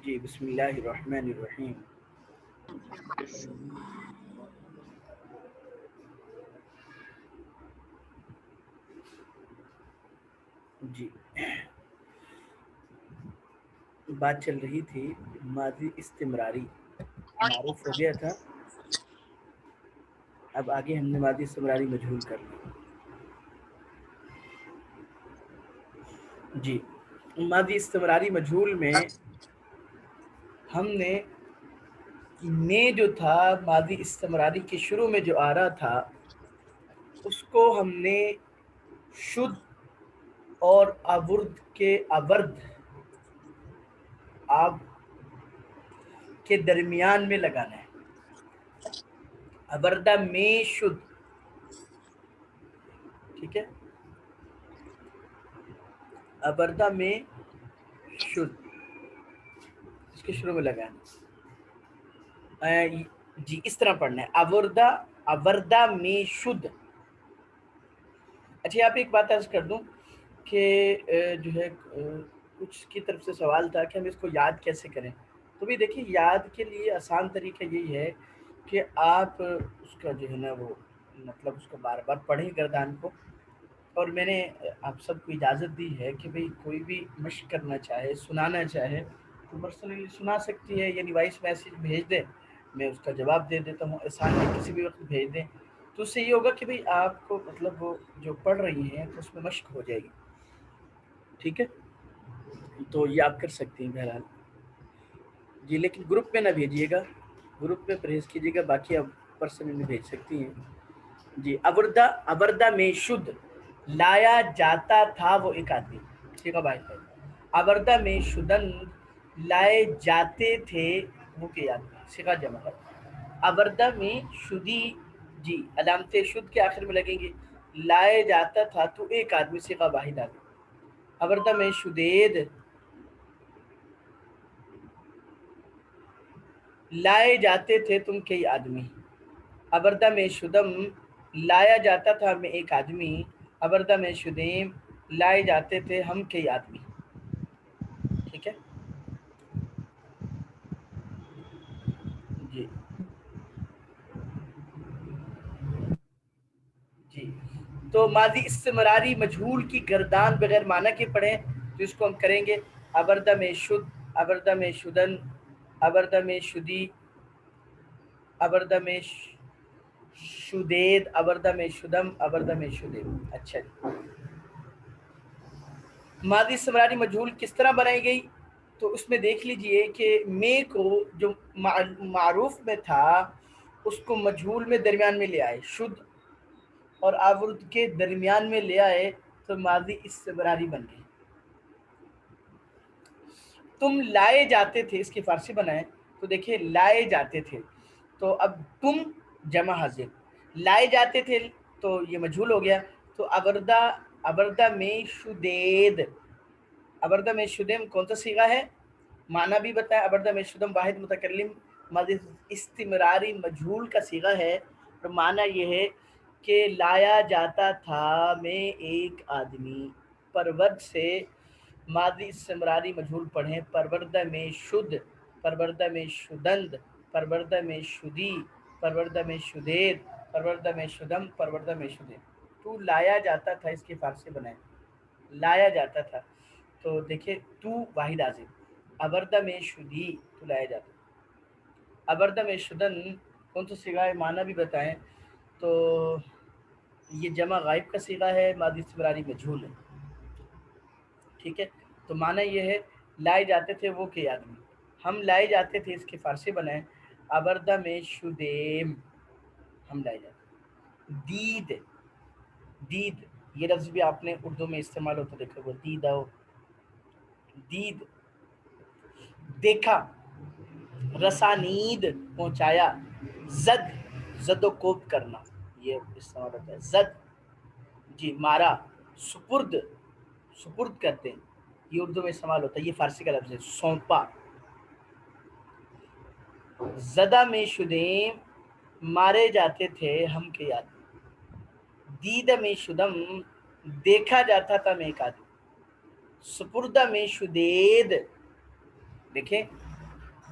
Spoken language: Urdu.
جی بسم اللہ الرحمن الرحیم. جی بات چل رہی تھی ماضی استمراری معروف ہو گیا تھا. اب آگے ہم نے ماضی استمراری مجہول کر لی. جی ماضی استمراری مجہول میں ہم نے جو تھا ماضی استمراری کے شروع میں جو آ رہا تھا اس کو ہم نے شد اور آورد کے آب کے درمیان میں لگانا ہے. آوردہ میں شد, ٹھیک ہے, آوردہ میں شد اس کے شروع میں لگانا. جی اس طرح پڑھنا ہے آوردہ میں شد. اچھا یہاں پہ ایک بات عرض کر دوں کہ جو ہے کچھ کی طرف سے سوال تھا کہ ہم اس کو یاد کیسے کریں. تو بھی دیکھیے یاد کے لیے آسان طریقہ یہی ہے کہ آپ اس کا جو ہے نا وہ مطلب اس کو بار بار پڑھیں گردان کو. اور میں نے آپ سب کو اجازت دی ہے کہ بھئی کوئی بھی مشق کرنا چاہے, سنانا چاہے تو پرسنلی سنا سکتی ہے, یعنی وائس میسیج بھیج دیں, میں اس کا جواب دے دیتا ہوں. آسان ہے کسی بھی وقت بھیج دیں تو اس سے یہ ہوگا کہ بھئی آپ کو مطلب وہ جو پڑھ رہی ہیں تو اس میں مشق ہو جائے گی. ٹھیک ہے, تو یہ آپ کر سکتے ہیں بہرحال. جی لیکن گروپ میں نہ بھیجیے گا, گروپ میں پرہیز کیجیے گا, باقی آپ پرسنلی بھیج سکتی ہیں. جی آوردہ میں شد لایا جاتا تھا وہ ایک آدمی. ٹھیک ہے بھائی. آوردہ میں شدن لائے جاتے تھے وہ کے آدمی. سکھا جمع کر. آوردہ میں شدی, جی علامت شد کے آخر میں لگیں گے. لائے جاتا تھا تو ایک آدمی, سکھا واحد آدمی. آوردہ میں شدید لائے جاتے تھے تم کئی آدمی. آوردہ میں شدم لایا جاتا تھا میں ایک آدمی. آوردہ میں شدیم لائے جاتے تھے ہم کئی آدمی. ٹھیک ہے جی. جی تو ماضی استمراری مجہول کی گردان بغیر معنی کے پڑھیں تو اس کو ہم کریں گے آوردہ میں شد, آوردہ میں شدن, آوردہ میں شدی, آوردہ میں شدید, آوردہ میں شدم, آوردہ میں شدید. اچھا جی, ماضی استمراری مجہول کس طرح بنائی گئی تو اس میں دیکھ لیجئے کہ میں کو جو معروف میں تھا اس کو مجہول میں درمیان میں لے آئے, شد اور آورد کے درمیان میں لے آئے تو ماضی استمراری بن گئی. تم لائے جاتے تھے, اس کی فارسی بنائیں تو دیکھیں لائے جاتے تھے, تو اب تم جمع حاضر, لائے جاتے تھے تو یہ مجہول ہو گیا. تو آوردہ میں شدید, آوردہ میں شدم کون سا صیغہ ہے, معنی بھی بتایا. آوردہ میں شدم واحد متکلم ماضی استمراری مجہول کا صیغہ ہے, اور معنی یہ ہے کہ لایا جاتا تھا میں ایک آدمی. پرورد سے ماضی استمراری مجہول پڑھیں. پروردہ میں شد, پروردہ میں شدند, پروردہ میں شدی, پروردہ میں شدید, پروردہ میں شدم, پروردہ میں شدید. تو لایا جاتا تھا, اس کی فارسی بنائیں لایا جاتا تھا تو دیکھیں تو واحد آزم. آوردہ میں شدی تو لایا جاتا. آوردہ میں شدن کون سا صیغہ ہے, معنی بھی بتائیں. تو یہ جمع غائب کا صیغہ ہے, ماضی استمراری مجہول ہے. ٹھیک ہے, تو معنی یہ ہے لائے جاتے تھے وہ کئی آدمی. ہم لائے جاتے تھے, اس کی فارسی بنائیں آوردہ میں شدیم, ہم لائے جاتے. دید, دید یہ لفظ بھی آپ نے اردو میں استعمال ہوتا دیکھا وہ, دید آؤ, دید دیکھا. رسانید پہنچایا. زد, زد و کوب کرنا, یہ استعمال ہوتا ہے. زد جی مارا. سپرد, سپرد کرتے ہیں, یہ اردو میں استعمال ہوتا ہے, یہ فارسی کا لفظ ہے. سونپا. زدہ میں شدیم مارے جاتے تھے ہم کے آدمی. دید میں شدم دیکھا جاتا تھا میں ایک آدمی. سپردہ میں شدید, دیکھیں